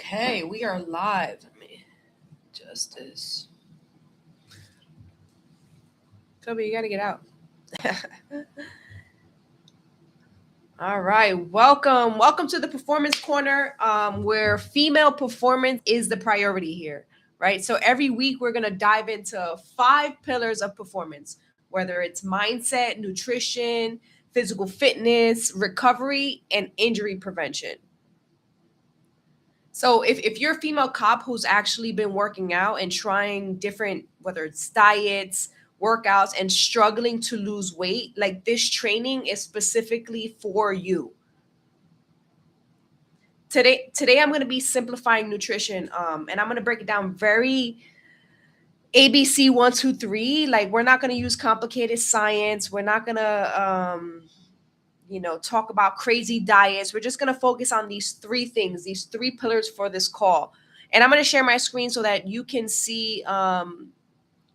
Okay, we are live. Let me just this. Kobe, you gotta get out. All right, welcome to the Performance Corner, where female performance is the priority here, right? So every week we're gonna dive into 5 pillars of performance, whether it's mindset, nutrition, physical fitness, recovery, and injury prevention. So if you're a female cop who's actually been working out and trying different, whether it's diets, workouts, and struggling to lose weight, like this training is specifically for you. Today I'm going to be simplifying nutrition, and I'm going to break it down very ABC 1 2 3. Like we're not going to use complicated science. We're not going to talk about crazy diets. We're just going to focus on these 3 things, these 3 pillars for this call. And I'm going to share my screen so that you can see,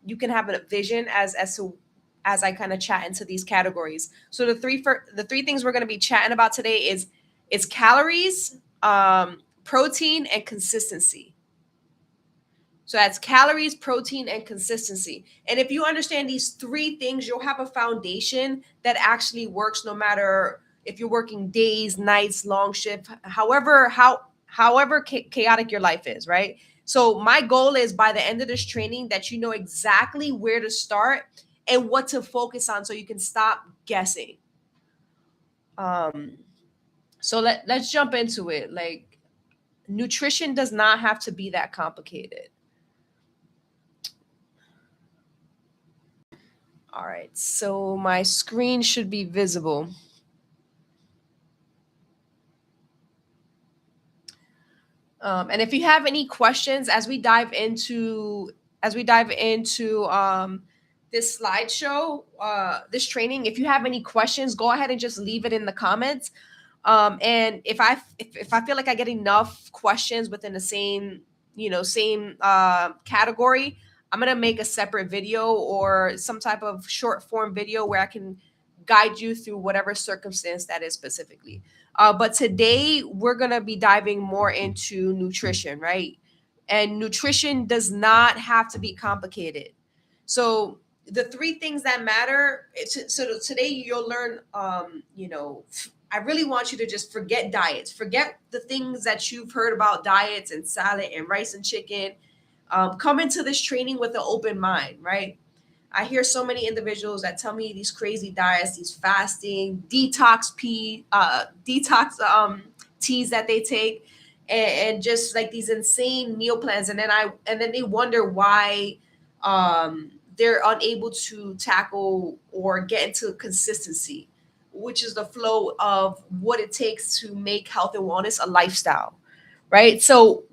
you can have a vision as I kind of chat into these categories. So the three things we're going to be chatting about today is calories, protein, and consistency. So that's calories, protein, and consistency. And if you understand these 3 things, you'll have a foundation that actually works no matter if you're working days, nights, long shift, however chaotic your life is, right? So my goal is by the end of this training that you know exactly where to start and what to focus on so you can stop guessing. Um, so let's jump into it. Like nutrition does not have to be that complicated. All right, so my screen should be visible. And if you have any questions as we dive into this slideshow, this training, if you have any questions, go ahead and just leave it in the comments. And if I feel like I get enough questions within the same category, I'm gonna make a separate video or some type of short form video where I can guide you through whatever circumstance that is specifically. But today we're gonna be diving more into nutrition, right? And nutrition does not have to be complicated. So the 3 things that matter. So today you'll learn, I really want you to just forget diets, forget the things that you've heard about diets and salad and rice and chicken. Come into this training with an open mind, right? I hear so many individuals that tell me these crazy diets, these fasting, detox teas that they take, and just like these insane meal plans, and then they wonder why they're unable to tackle or get into consistency, which is the flow of what it takes to make health and wellness a lifestyle, right? So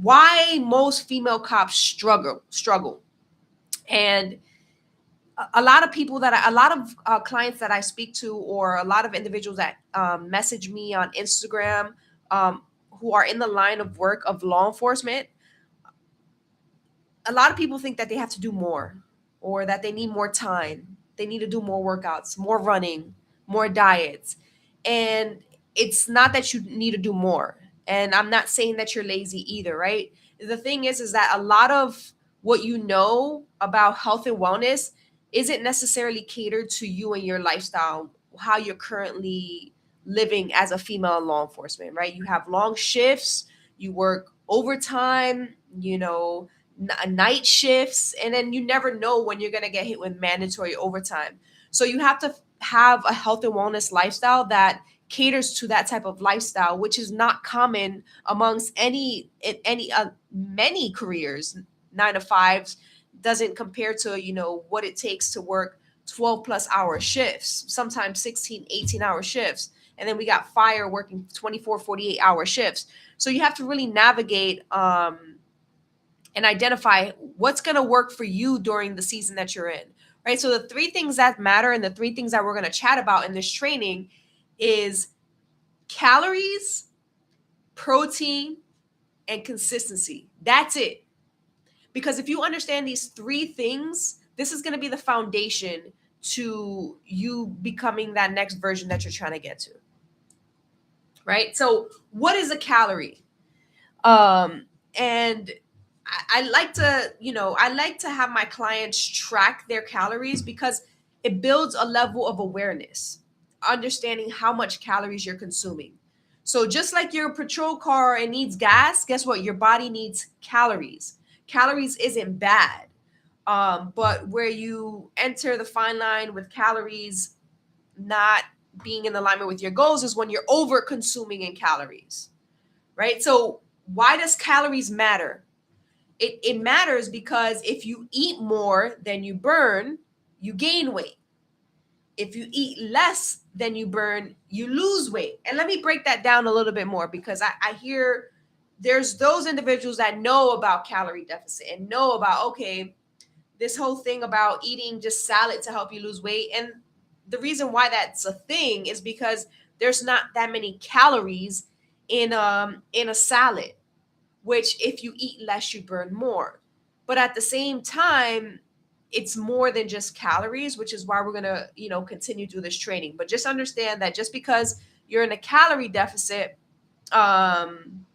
why most female cops struggle and a lot of a lot of clients that I speak to, or a lot of individuals that message me on Instagram, who are in the line of work of law enforcement, a lot of people think that they have to do more, or that they need more time. They need to do more workouts, more running, more diets. And it's not that you need to do more. And I'm not saying that you're lazy either, right? The thing is that a lot of what you know about health and wellness isn't necessarily catered to you and your lifestyle, how you're currently living as a female in law enforcement, right? You have long shifts, you work overtime, night shifts, and then you never know when you're going to get hit with mandatory overtime. So you have to have a health and wellness lifestyle that caters to that type of lifestyle, which is not common amongst many careers. 9 to 5s doesn't compare to what it takes to work 12 plus hour shifts, sometimes 16, 18 hour shifts. And then we got fire working 24, 48 hour shifts. So you have to really navigate and identify what's going to work for you during the season that you're in, right? So the 3 things that matter and the 3 things that we're going to chat about in this training is calories, protein, and consistency. That's it. Because if you understand these 3 things, this is going to be the foundation to you becoming that next version that you're trying to get to, right? So what is a calorie? And I like to, I like to have my clients track their calories because it builds a level of awareness, understanding how much calories you're consuming. So just like your patrol car, it needs gas, guess what? Your body needs calories. Calories isn't bad. But where you enter the fine line with calories not being in alignment with your goals is when you're over consuming in calories, right? So why does calories matter? It matters because if you eat more than you burn, you gain weight. If you eat less than you burn, you lose weight. And let me break that down a little bit more because I hear there's those individuals that know about calorie deficit and know about, okay, this whole thing about eating just salad to help you lose weight. And the reason why that's a thing is because there's not that many calories in a salad, which if you eat less, you burn more. But at the same time, it's more than just calories, which is why we're going to, continue through this training. But just understand that just because you're in a calorie deficit, um,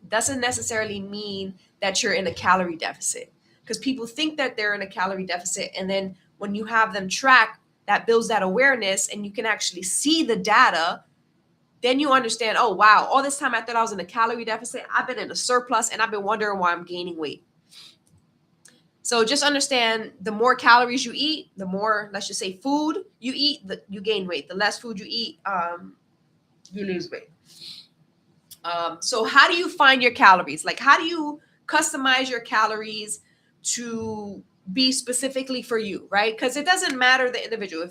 doesn't necessarily mean that you're in a calorie deficit, because people think that they're in a calorie deficit. And then when you have them track, that builds that awareness and you can actually see the data, then you understand, oh, wow, all this time I thought I was in a calorie deficit. I've been in a surplus and I've been wondering why I'm gaining weight. So just understand, the more calories you eat, the more, let's just say, food you eat, you gain weight. The less food you eat, you lose weight. So how do you find your calories? Like, how do you customize your calories to be specifically for you, right? Because it doesn't matter the individual.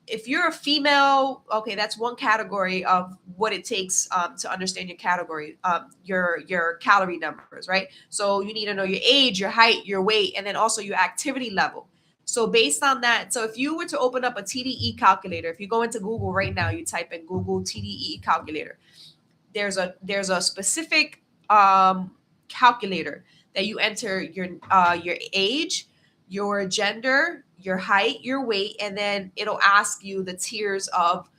If you're a female, okay, that's one category of what it takes to understand your category, your calorie numbers, right? So you need to know your age, your height, your weight, and then also your activity level. So based on that, so if you were to open up a TDE calculator, if you go into Google right now, you type in Google TDE calculator, there's a specific calculator that you enter your age, your gender, your height, your weight, and then it'll ask you the tiers of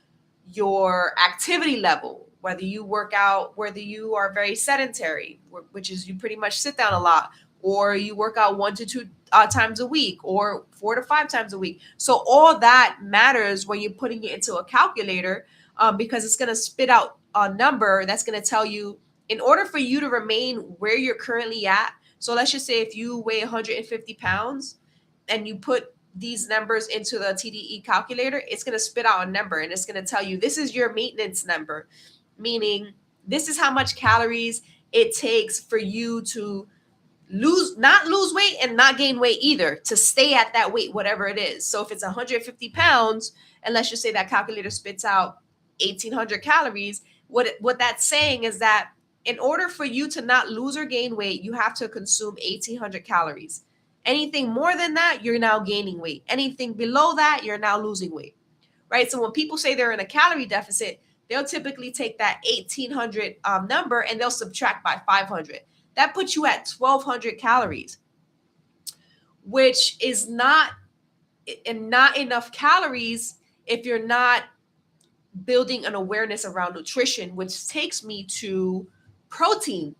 your activity level, whether you work out, whether you are very sedentary, which is you pretty much sit down a lot, or you work out 1 to 2 times a week, or 4 to 5 times a week. So all that matters when you're putting it into a calculator, because it's going to spit out a number that's going to tell you, in order for you to remain where you're currently at. So let's just say if you weigh 150 pounds and you put these numbers into the TDE calculator, it's going to spit out a number and it's going to tell you this is your maintenance number, meaning this is how much calories it takes for you to not lose weight and not gain weight either, to stay at that weight, whatever it is. So if it's 150 pounds, and let's just say that calculator spits out 1,800 calories, what that's saying is that in order for you to not lose or gain weight, you have to consume 1,800 calories. Anything more than that, you're now gaining weight. Anything below that, you're now losing weight, right? So when people say they're in a calorie deficit, they'll typically take that 1,800 number and they'll subtract by 500. That puts you at 1,200 calories, which is not enough calories if you're not building an awareness around nutrition, which takes me to protein.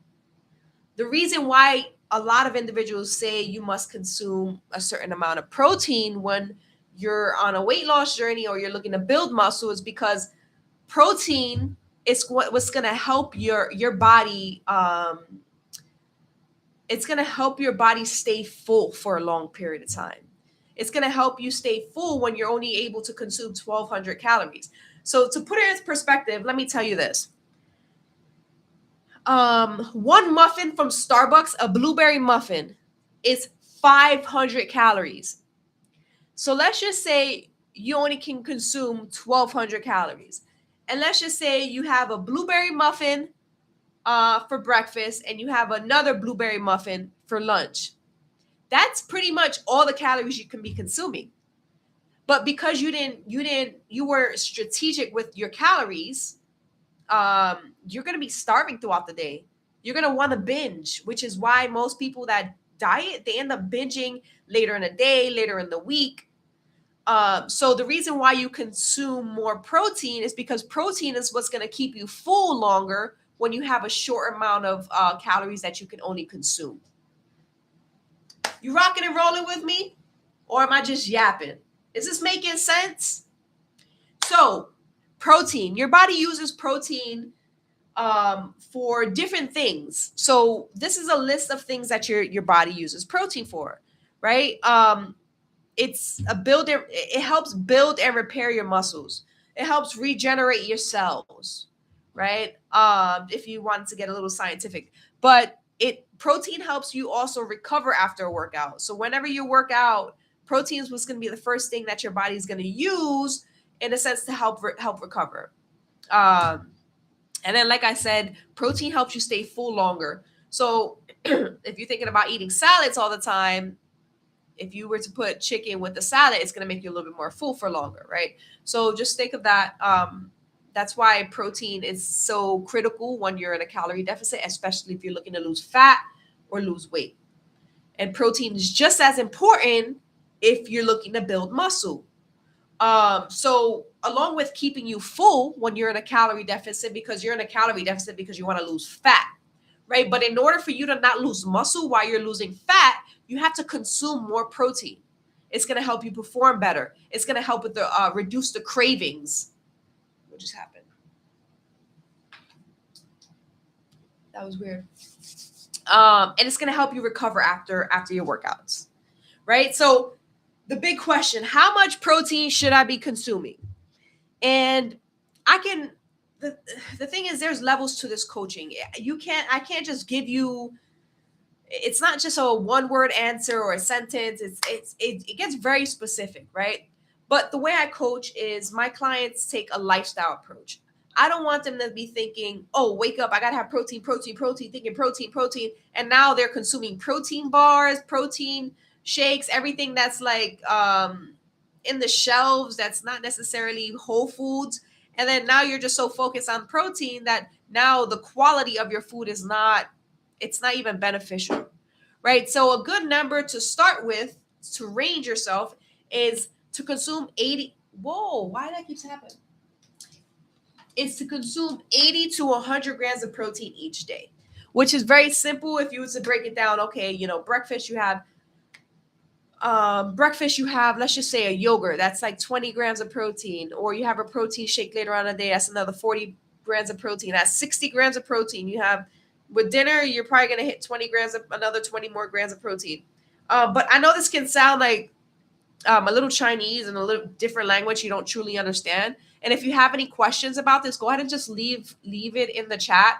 The reason why a lot of individuals say you must consume a certain amount of protein when you're on a weight loss journey or you're looking to build muscle is because protein is what's going to help your body. It's going to help your body stay full for a long period of time. It's going to help you stay full when you're only able to consume 1,200 calories. So to put it in perspective, let me tell you this. One muffin from Starbucks, a blueberry muffin, is 500 calories. So let's just say you only can consume 1,200 calories. And let's just say you have a blueberry muffin for breakfast and you have another blueberry muffin for lunch. That's pretty much all the calories you can be consuming. But because you were strategic with your calories, you're going to be starving throughout the day. You're going to want to binge, which is why most people that diet, they end up binging later in the day, later in the week. So the reason why you consume more protein is because protein is what's going to keep you full longer when you have a short amount of calories that you can only consume. You rocking and rolling with me? Or am I just yapping? Is this making sense? So, protein. Your body uses protein for different things. So this is a list of things that your body uses protein for, right? It's a builder. It helps build and repair your muscles. It helps regenerate your cells, right? If you want to get a little scientific, but protein helps you also recover after a workout. So whenever you work out, protein is what's going to be the first thing that your body is going to use in a sense to help recover. And then, like I said, protein helps you stay full longer. So if you're thinking about eating salads all the time, if you were to put chicken with the salad, it's going to make you a little bit more full for longer, right? So just think of that. That's why protein is so critical when you're in a calorie deficit, especially if you're looking to lose fat or lose weight. And protein is just as important if you're looking to build muscle. So along with keeping you full when you're in a calorie deficit, because you're in a calorie deficit because you want to lose fat, right? But in order for you to not lose muscle while you're losing fat, you have to consume more protein. It's going to help you perform better. It's going to help with the reduce the cravings. What just happened? That was weird. And it's going to help you recover after your workouts, right? So the big question, how much protein should I be consuming? And the thing is, there's levels to this coaching. I can't just give you, it's not just a one word answer or a sentence. It gets very specific, right? But the way I coach is my clients take a lifestyle approach. I don't want them to be thinking, oh, wake up, I got to have protein, thinking protein. And now they're consuming protein bars, protein shakes, everything that's like in the shelves that's not necessarily whole foods. And then now you're just so focused on protein that now the quality of your food it's not even beneficial, right? So a good number to start with to range yourself is to consume 80. Whoa, why did that keep happening? Is to consume 80 to 100 grams of protein each day, which is very simple. If you were to break it down, okay, breakfast you have, let's just say a yogurt, that's like 20 grams of protein, or you have a protein shake later on in the day, that's another 40 grams of protein. That's 60 grams of protein. You have with dinner, you're probably going to hit 20 grams of another 20 more grams of protein. But I know this can sound like a little Chinese and a little different language you don't truly understand. And if you have any questions about this, go ahead and just leave it in the chat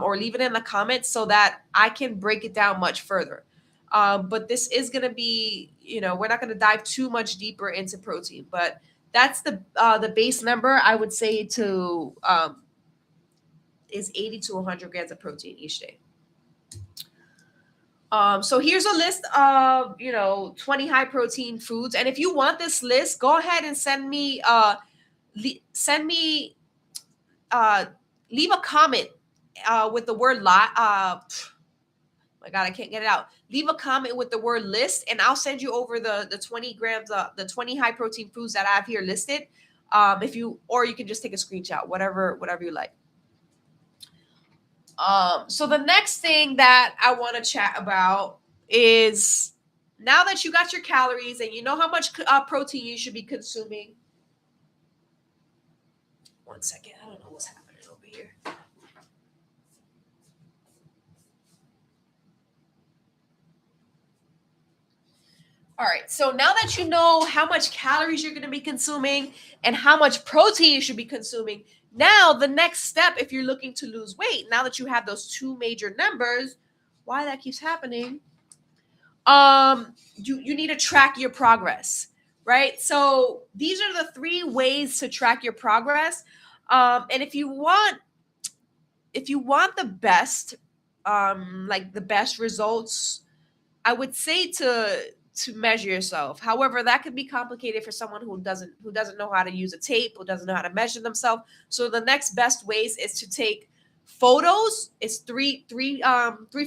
or leave it in the comments so that I can break it down much further. But this is going to be, we're not going to dive too much deeper into protein, but that's the base number I would say to is 80 to 100 grams of protein each day. So here's a list of 20 high protein foods, and if you want this list, go ahead and send me leave a comment with the word my God, I can't get it out. Leave a comment with the word list, and I'll send you over the 20 grams, the 20 high protein foods that I have here listed. Or you can just take a screenshot, whatever you like. So the next thing that I want to chat about is, now that you got your calories and you know how much protein you should be consuming. One second, I don't know what's happening over here. All right, so now that you know how much calories you're going to be consuming and how much protein you should be consuming, now the next step, if you're looking to lose weight, now that you have those two major numbers, why that keeps happening, you need to track your progress, right? So these are the 3 ways to track your progress. And if you want the best, like the best results, I would say to measure yourself. However, that could be complicated for someone who doesn't know how to use a tape, who doesn't know how to measure themselves. So the next best ways is to take photos. It's three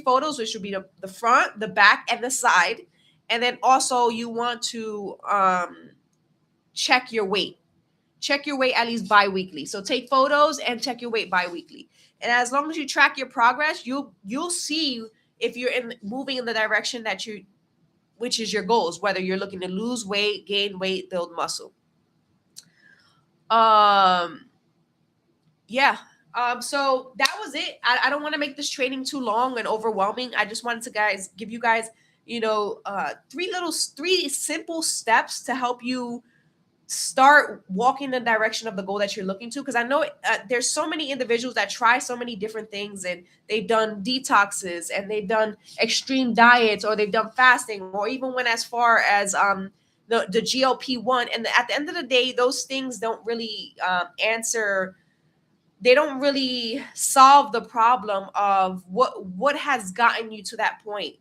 photos, which would be the front, the back, and the side. And then also you want to check your weight. check your weight at least bi-weekly. So take photos and check your weight bi-weekly. And as long as you track your progress, you'll see if you're moving in the direction that you, which is your goals, whether you're looking to lose weight, gain weight, build muscle. Um yeah. So that was it. I don't want to make this training too long and overwhelming. I just wanted to give you guys, three simple steps to help you start walking in the direction of the goal that you're looking to. Because I know there's so many individuals that try so many different things, and they've done detoxes and they've done extreme diets, or they've done fasting, or even went as far as the GLP-1. And at the end of the day, those things don't really answer, they don't really solve the problem of what has gotten you to that point.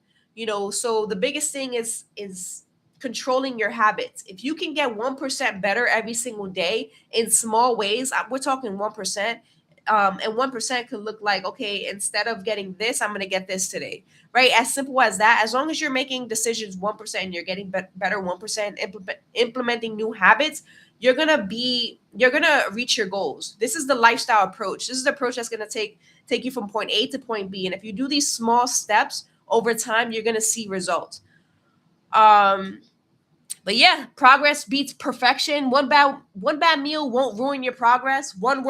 So the biggest thing is controlling your habits. If you can get 1% better every single day in small ways, we're talking 1%. And 1% could look like, okay, instead of getting this, I'm going to get this today, right? As simple as that. As long as you're making decisions 1% and you're getting better 1%, implementing new habits, you're gonna reach your goals. This is the lifestyle approach. This is the approach that's gonna take you from point A to point B. And if you do these small steps over time, you're gonna see results. Um, but yeah, progress beats perfection. One bad meal won't ruin your progress. One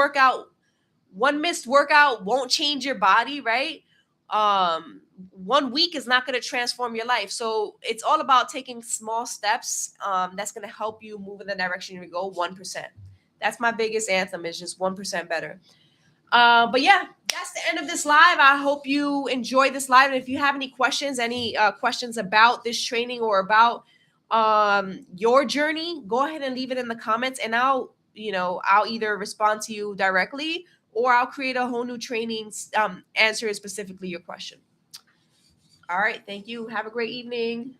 missed workout won't change your body, right? One week is not going to transform your life. So it's all about taking small steps. That's going to help you move in the direction you go. 1%. That's my biggest anthem, is just 1% better. But yeah, that's the end of this live. I hope you enjoyed this live. And if you have any questions about this training or about your journey, go ahead and leave it in the comments, and I'll either respond to you directly, or I'll create a whole new training answering specifically your question. All right, thank you. Have a great evening.